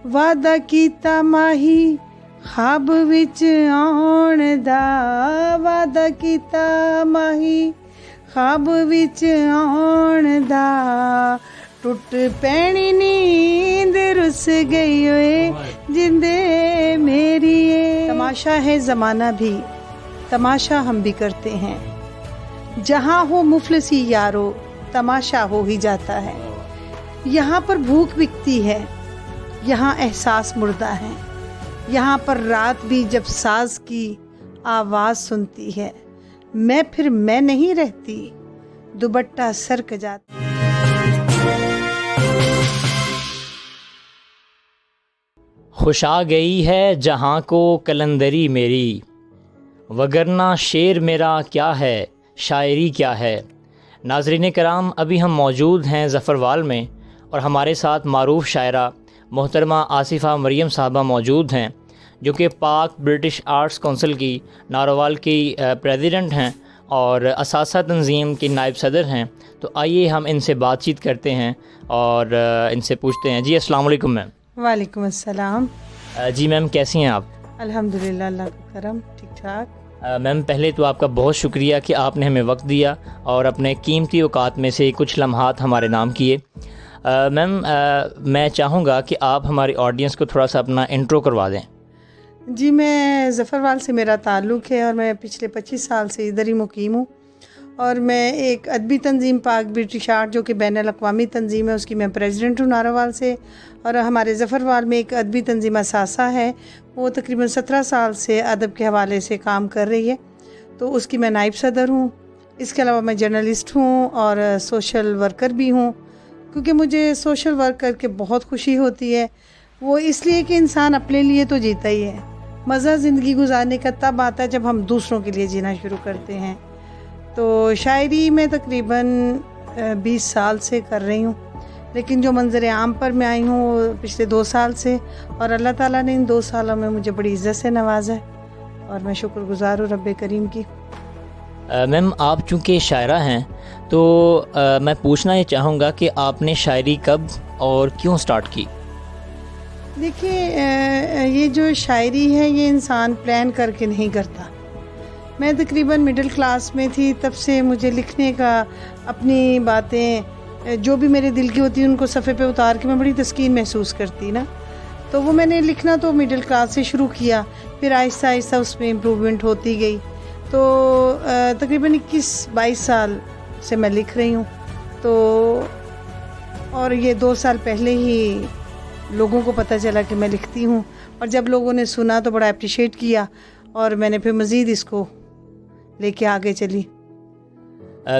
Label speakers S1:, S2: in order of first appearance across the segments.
S1: ਵਾਦਾ ਕੀਤਾ ਮਾਹੀ ਖਾਬ ਵਿੱਚ ਆਉਣ ਦਾ, ਵਾਦਾ ਕੀਤਾ ਮਾਹੀ ਖਾਬ ਵਿੱਚ ਆਉਣ ਦਾ, ਟੁੱਟ ਪੈਣੀ ਨੀਂਦ रुस गई ओए जिंदे मेरी ये। तमाशा है ज़माना भी, तमाशा हम भी करते हैं, जहाँ हो मुफलिसी यारो तमाशा हो ही जाता है। यहाँ पर भूख बिकती है, यहाँ एहसास मुर्दा है, यहाँ पर रात भी जब साज की आवाज़ सुनती है, मैं फिर मैं नहीं रहती, दुपट्टा सर क जाता।
S2: खुश आ गई है जहाँ को कलंदरी मेरी, वगरना शेर मेरा क्या है, शायरी क्या है। नाज़रीन कराम, अभी हम मौजूद हैं ज़फ़रवाल में और हमारे साथ मारूफ़ शायरा मोहतरमा आसिफ़ा मरियम साहबा मौजूद हैं, जो कि पाक ब्रिटिश आर्ट्स कौंसिल की नारोवाल की प्रेसिडेंट हैं और असासा तंजीम की नायब सदर हैं। तो आइए हम इनसे बातचीत करते हैं और इनसे पूछते हैं। जी अस्सलाम वालेकुम मैम।
S1: वालेकुम अस्सलाम।
S2: जी मैम, कैसी हैं आप?
S1: अल्हम्दुलिल्लाह, अल्लाह का करम, ठीक ठाक।
S2: मैम, पहले तो आपका बहुत शुक्रिया कि आपने हमें वक्त दिया और अपने कीमती औकात में से कुछ लम्हात हमारे नाम किए। मैम, मैं चाहूँगा कि आप हमारी ऑडियंस को थोड़ा सा अपना इंट्रो करवा दें।
S1: जी, मैं ज़फ़रवाल से मेरा ताल्लुक़ है और मैं पिछले 25 साल से इधर ही मुकीम हूँ और मैं एक अदबी तंजीम पाक ब्रिटिश आर्ट, जो कि बैनुल अक़वामी तंजीम है, उसकी मैं प्रेसिडेंट हूँ नारोवाल से। और हमारे ज़फ़रवाल में एक अदबी तंजीम असासा है, वो तकरीबन 17 साल से अदब के हवाले से काम कर रही है, तो उसकी मैं नायब सदर हूँ। इसके अलावा मैं जर्नलिस्ट हूँ और सोशल वर्कर भी हूँ, क्योंकि मुझे सोशल वर्क करके बहुत खुशी होती है। वो इसलिए कि इंसान अपने लिए तो जीता ही है, मज़ा ज़िंदगी गुजारने का तब आता है जब हम दूसरों के लिए जीना शुरू करते हैं। तो शायरी में तकरीबन 20 साल से कर रही हूँ, लेकिन जो मंजर आम पर मैं आई हूँ वो पिछले 2 साल से, और अल्लाह ताला ने इन 2 सालों में मुझे बड़ी इज़्ज़त से नवाजा है और मैं शुक्रगुज़ार हूँ रब्बे करीम की।
S2: मैम, आप चूँकि शायरा हैं तो मैं पूछना ये चाहूँगा कि आपने शायरी कब और क्यों स्टार्ट की?
S1: देखिए, ये जो शायरी है ये इंसान प्लान करके नहीं करता। मैं तकरीबन मिडिल क्लास में थी, तब से मुझे लिखने का, अपनी बातें जो भी मेरे दिल की होती है उनको सफ़े पे उतार के मैं बड़ी तस्कीन महसूस करती ना, तो वो मैंने लिखना तो मिडिल क्लास से शुरू किया, फिर आहिस्ता आहिस्ता उसमें इम्प्रूवमेंट होती गई। तो तकरीबन 21-22 साल से मैं लिख रही हूँ। तो और ये 2 साल पहले ही लोगों को पता चला कि मैं लिखती हूँ, और जब लोगों ने सुना तो बड़ा अप्रिशिएट किया और मैंने फिर मज़ीद इसको लेके आगे चली।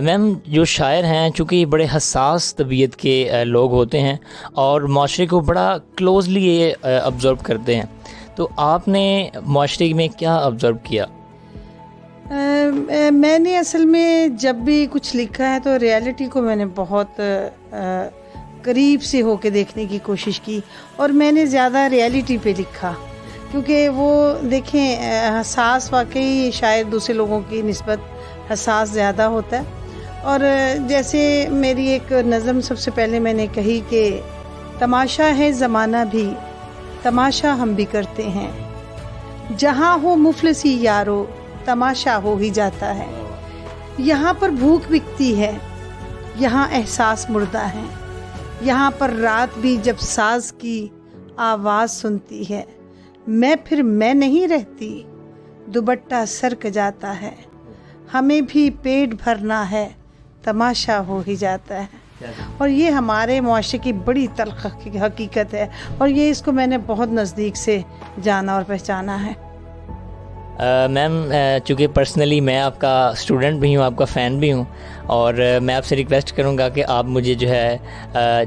S2: मैम, जो शायर हैं चूँकि बड़े हसास तबीयत के लोग होते हैं और माशरे को बड़ा क्लोजली ये ऑब्ज़र्व करते हैं, तो आपने माशरे में क्या ऑब्ज़र्व किया?
S1: मैंने असल में जब भी कुछ लिखा है तो रियलिटी को मैंने बहुत करीब से होके देखने की कोशिश की, और मैंने ज़्यादा रियलिटी पे लिखा, क्योंकि वो देखें हसास वाकई शायद दूसरे लोगों की निस्बत हसास ज़्यादा होता है। और जैसे मेरी एक नज़म सबसे पहले मैंने कही कि तमाशा है ज़माना भी, तमाशा हम भी करते हैं, जहाँ हो मुफलिसी यारो तमाशा हो ही जाता है। यहाँ पर भूख बिकती है, यहाँ एहसास मुर्दा है, यहाँ पर रात भी जब साज की आवाज़ सुनती है, मैं फिर मैं नहीं रहती, दुपट्टा सर क जाता है, हमें भी पेट भरना है, तमाशा हो ही जाता है। और ये हमारे मुआशरे की बड़ी तल्ख़ हकीकत है, और ये इसको मैंने बहुत नज़दीक से जाना और पहचाना है।
S2: मैम, चूँकि पर्सनली मैं आपका स्टूडेंट भी हूँ, आपका फ़ैन भी हूँ, और मैं आपसे रिक्वेस्ट करूँगा कि आप मुझे जो है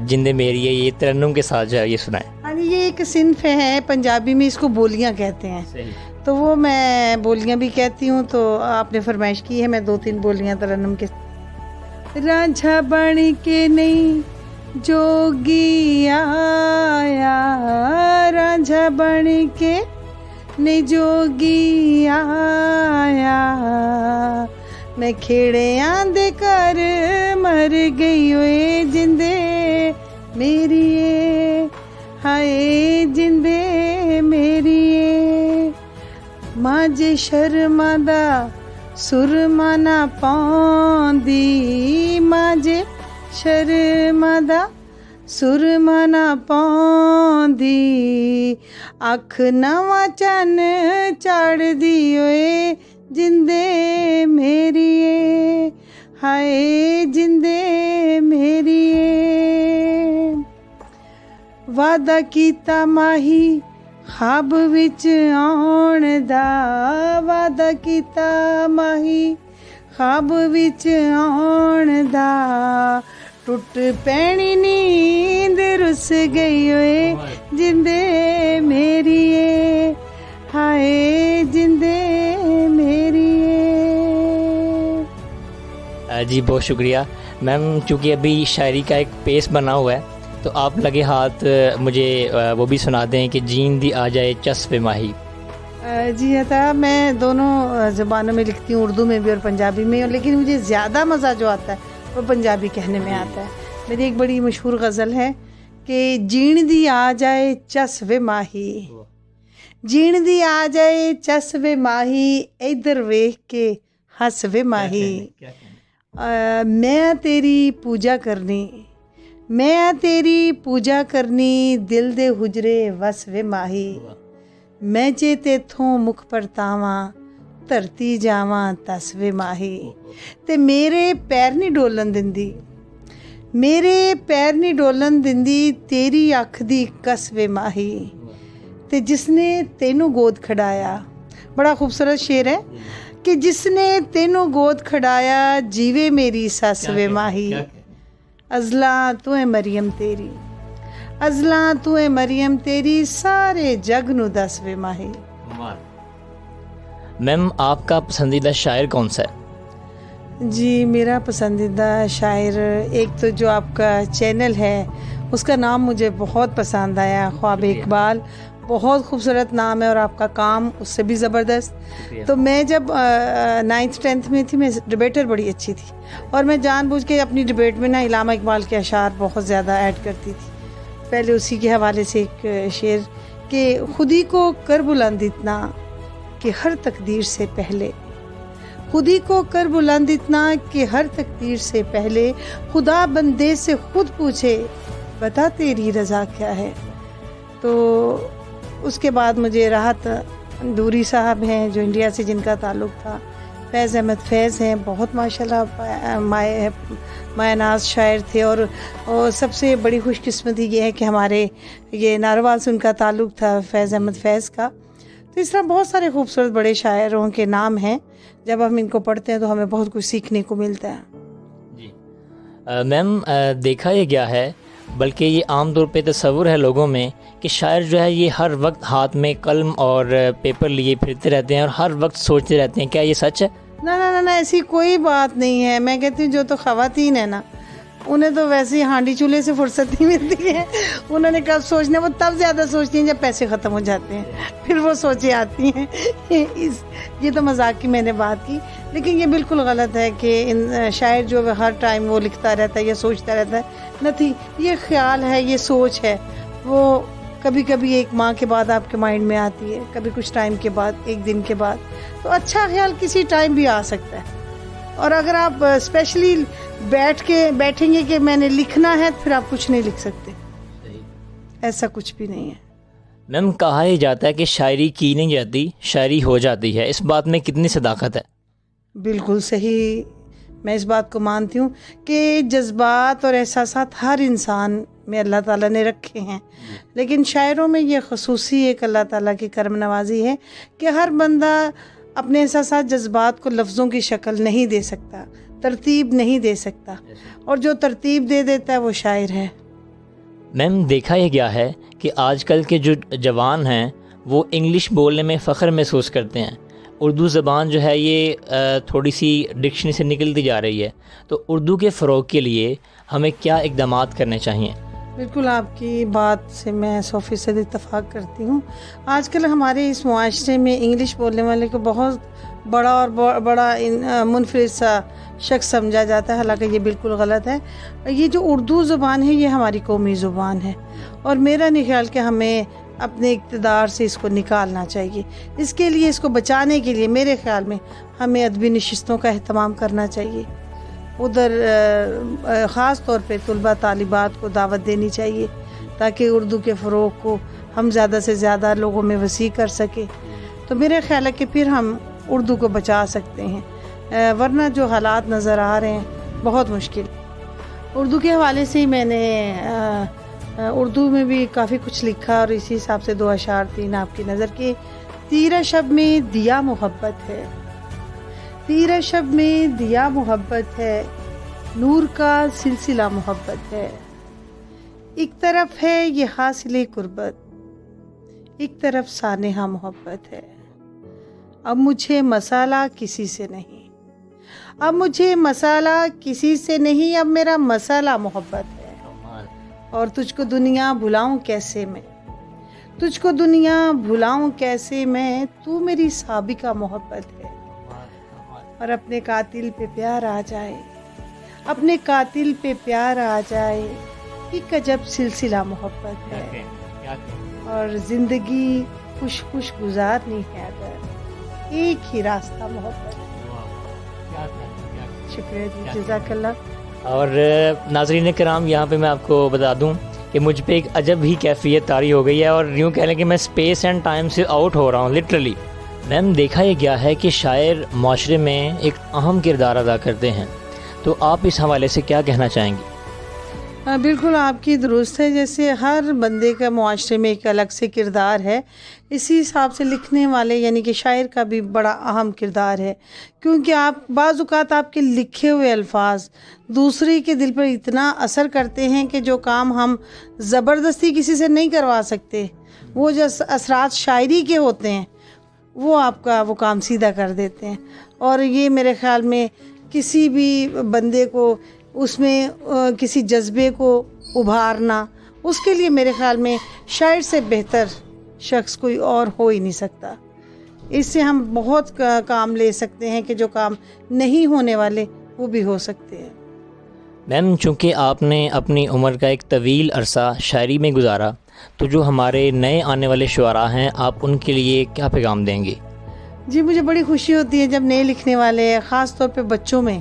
S2: जिंदे मेरी है ये तरन्नुम के साथ जो है ये सुनाएं।
S1: हाँ, ये एक सिन्फ है पंजाबी में, इसको बोलियाँ कहते हैं।
S2: सही।
S1: तो वो मैं बोलियाँ भी कहती हूँ, तो आपने फरमाइश की है, मैं 2-3 बोलियाँ तरन्नुम के। रांझा बन के नहीं जोगी आया, रांझा बन के नहीं जोगी आया, मैं खेड़ियां दे कर मर गई ओए जिंदे मेरी, हाय जिंदे मेरिए माजे शर्मादा सुरमा ना पांदी माजे शर्मादा सुरमा ना पांदी अख नवा चन चाड़ दी ओए जिंदे मेरिए हाय जिंदे मेरिए वादा कीता माही खाब विच आउण दा वादा कीता माही खाब विच आउण दा टुट पैनी नींद रुस गई ओए जिंदे मेरिए हाय जिंदे मेरिए।
S2: जी बहुत शुक्रिया मैम। चूँकि अभी शायरी का एक पेस बना हुआ है तो आप लगे हाथ मुझे वो भी सुना दें कि जींदी आ जाए चस्प माही।
S1: जी अता मैं दोनों ज़बानों में लिखती हूँ, उर्दू में भी और पंजाबी में, लेकिन मुझे ज़्यादा मज़ा जो आता है वो पंजाबी कहने में आता है। मेरी एक बड़ी मशहूर गज़ल है कि जीण दी आ जाए चस्वे माही जीण दी आ जाए चस्वे माही इधर वेख के हसवे माही मैं तेरी पूजा करनी मैं तेरी पूजा करनी दिल दे हुजरे वसवे माही मैं जे तेथों मुख परतावां धरती जावां तसवे माही ते मेरे पैर नहीं डोलन दिंदी मेरे पैर नहीं डोलन दिंदी तेरी अख दी कसवे माही ते जिसने तेनू गोद खड़ाया। बड़ा खूबसूरत शेर है कि जिसने तेनू गोद खड़ाया जीवे मेरी सस वे माही अज़ला तू है मरियम तेरी अज़ला तू है मरियम तेरी सारे जग नू दस वे माही।
S2: मैम आपका पसंदीदा शायर कौन सा है?
S1: जी मेरा पसंदीदा शायर एक तो जो आपका चैनल है उसका नाम मुझे बहुत पसंद आया, ख्वाब इकबाल, बहुत खूबसूरत नाम है और आपका काम उससे भी ज़बरदस्त। तो मैं जब 9th 10th में थी मैं डिबेटर बड़ी अच्छी थी और मैं जानबूझ के अपनी डिबेट में ना इलामा इकबाल के अशार बहुत ज़्यादा ऐड करती थी। पहले उसी के हवाले से एक शेर कि खुदी को कर बुलंद इतना कि हर तकदीर से पहले खुदी को कर बुलंद इतना कि हर तकदीर से पहले खुदा बंदे से खुद पूछे बता तेरी रज़ा क्या है। तो उसके बाद मुझे राहत दूरी साहब हैं जो इंडिया से जिनका ताल्लुक़ था, फैज़ अहमद फैज़ हैं, बहुत माशाल्लाह मायनाज शायर थे और सबसे बड़ी खुशकिस्मती ये है कि हमारे ये नारोवाल से उनका ताल्लुक़ था फैज़ अहमद फैज़ का। तो इस तरह बहुत सारे खूबसूरत बड़े शायरों के नाम हैं, जब हम इनको पढ़ते हैं तो हमें बहुत कुछ सीखने को मिलता है।
S2: जी मैम देखा ये गया है, बल्कि ये आम तौर पे तसव्वुर है लोगों में कि शायर जो है ये हर वक्त हाथ में कलम और पेपर लिए फिरते रहते हैं और हर वक्त सोचते रहते हैं, क्या ये सच है?
S1: ना ना ना ना ऐसी कोई बात नहीं है। मैं कहती हूँ जो तो ख़वातीन है ना उन्हें तो वैसे ही हांडी चूल्हे से फुर्सत नहीं मिलती है, उन्होंने कब सोचना, वो तब ज़्यादा सोचती हैं जब पैसे ख़त्म हो जाते हैं, फिर वो सोचे आती हैं। ये तो मजाक की मैंने बात की, लेकिन ये बिल्कुल गलत है कि इन शायर जो हर टाइम वो लिखता रहता है या सोचता रहता है, नहीं, ये ख्याल है, ये सोच है, वो कभी कभी एक माह के बाद आपके माइंड में आती है, कभी कुछ टाइम के बाद, एक दिन के बाद। तो अच्छा ख्याल किसी टाइम भी आ सकता है, और अगर आप स्पेशली बैठेंगे कि मैंने लिखना है तो फिर आप कुछ नहीं लिख सकते, ऐसा कुछ भी नहीं है।
S2: मैम कहा ही जाता है कि शायरी की नहीं जाती शायरी हो जाती है, इस बात में कितनी सदाकत है?
S1: बिल्कुल सही, मैं इस बात को मानती हूँ कि जज्बात और एहसासात हर इंसान में अल्लाह ताला ने रखे हैं, लेकिन शायरों में ये खसूसी एक अल्लाह ताला की करम नवाजी है कि हर बंदा अपने एहसासात जज्बात को लफ्ज़ों की शक्ल नहीं दे सकता, तरतीब नहीं दे सकता, और जो तरतीब दे देता है वो शायर है।
S2: मैम देखा यह गया है कि आजकल के जो जवान हैं वो इंग्लिश बोलने में फ़ख्र महसूस करते हैं, उर्दू ज़बान जो है ये थोड़ी सी डिक्शनरी से निकलती जा रही है, तो उर्दू के फ़रोग़ के लिए हमें क्या इक़दामात करने चाहिए?
S1: बिल्कुल आपकी बात से मैं 100% इत्तफ़ाक़ करती हूँ। आजकल हमारे इस मुआशरे में इंग्लिश बोलने वाले को बहुत बड़ा और बड़ा मुनफरिद सा शख्स समझा जाता है, हालांकि ये बिल्कुल गलत है। ये जो उर्दू ज़ुबान है ये हमारी कौमी ज़ुबान है, और मेरा नहीं ख्याल कि हमें اپنے اقتدار سے اس کو نکالنا چاہیے. اس کے لیے اس کو بچانے کے لیے میرے خیال میں ہمیں ادبی نشستوں کا اہتمام کرنا چاہیے. ادھر خاص طور پہ طلباء طالبات کو دعوت دینی چاہیے تاکہ اردو کے فروغ کو ہم زیادہ سے زیادہ لوگوں میں وسیع کر سکیں. تو میرے خیال ہے کہ پھر ہم اردو کو بچا سکتے ہیں، ورنہ جو حالات نظر آ رہے ہیں بہت مشکل. اردو کے حوالے سے ہی میں نے اردو میں بھی کافی کچھ لکھا اور اسی حساب سے 2 اشعار 3 آپ کی نظر کے. تیرہ شب میں دیا محبت ہے، تیرہ شب میں دیا محبت ہے، نور کا سلسلہ محبت ہے. ایک طرف ہے یہ حاصل قربت، ایک طرف سانحہ محبت ہے. اب مجھے مسالہ کسی سے نہیں، اب مجھے مسالہ کسی سے نہیں، اب میرا مسالہ محبت ہے. اور تجھ کو دنیا بھلاؤں کیسے میں، تجھ کو دنیا بھلاؤں کیسے میں، تو میری سابقہ محبت ہے. اور اپنے قاتل پہ پیار آ جائے، اپنے قاتل پہ پیار آ جائے، ایک عجب سلسلہ محبت ہے. اور زندگی خوش خوش گزارنی ہے اگر ایک ہی راستہ محبت ہے. شکریہ جی، جزاک اللہ.
S2: اور ناظرین کرام، یہاں پہ میں آپ کو بتا دوں کہ مجھ پہ ایک عجب ہی کیفیت طاری ہو گئی ہے، اور یوں کہہ لیں کہ میں اسپیس اینڈ ٹائم سے آؤٹ ہو رہا ہوں لٹرلی. میم، دیکھا یہ گیا ہے کہ شاعر معاشرے میں ایک اہم کردار ادا کرتے ہیں، تو آپ اس حوالے سے کیا کہنا چاہیں گی؟
S1: بالکل آپ کی درست ہے. جیسے ہر بندے کا معاشرے میں ایک الگ سے کردار ہے، اسی حساب سے لکھنے والے یعنی کہ شاعر کا بھی بڑا اہم کردار ہے. کیونکہ آپ بعض اوقات آپ کے لکھے ہوئے الفاظ دوسرے کے دل پر اتنا اثر کرتے ہیں کہ جو کام ہم زبردستی کسی سے نہیں کروا سکتے، وہ جو اثرات شاعری کے ہوتے ہیں وہ آپ کا وہ کام سیدھا کر دیتے ہیں. اور یہ میرے خیال میں کسی بھی بندے کو اس میں کسی جذبے کو ابھارنا، اس کے لیے میرے خیال میں شاعر سے بہتر شخص کوئی اور ہو ہی نہیں سکتا. اس سے ہم بہت کام لے سکتے ہیں کہ جو کام نہیں ہونے والے وہ بھی ہو سکتے ہیں.
S2: میم، چونکہ آپ نے اپنی عمر کا ایک طویل عرصہ شاعری میں گزارا، تو جو ہمارے نئے آنے والے شعراء ہیں، آپ ان کے لیے کیا پیغام دیں گے؟
S1: جی، مجھے بڑی خوشی ہوتی ہے جب نئے لکھنے والے خاص طور پہ بچوں میں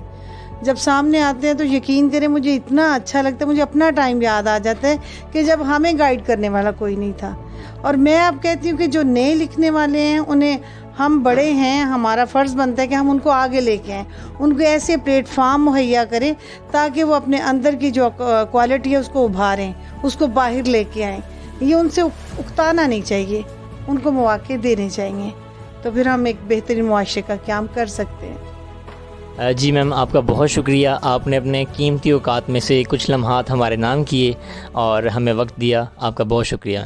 S1: جب سامنے آتے ہیں، تو یقین کریں مجھے اتنا اچھا لگتا ہے. مجھے اپنا ٹائم یاد آ جاتا ہے کہ جب ہمیں گائیڈ کرنے والا کوئی نہیں تھا. اور میں اب کہتی ہوں کہ جو نئے لکھنے والے ہیں انہیں ہم بڑے ہیں، ہمارا فرض بنتا ہے کہ ہم ان کو آگے لے کے آئیں، ان کو ایسے پلیٹ فارم مہیا کریں تاکہ وہ اپنے اندر کی جو کوالٹی ہے اس کو ابھاریں، اس کو باہر لے کے آئیں. یہ ان سے اکتانا نہیں چاہیے، ان کو مواقع دینے چاہیے، تو پھر ہم ایک بہترین معاشرے کا قیام کر سکتے ہیں.
S2: جی میم، آپ کا بہت شکریہ. آپ نے اپنے قیمتی اوقات میں سے کچھ لمحات ہمارے نام کیے اور ہمیں وقت دیا. آپ کا بہت شکریہ.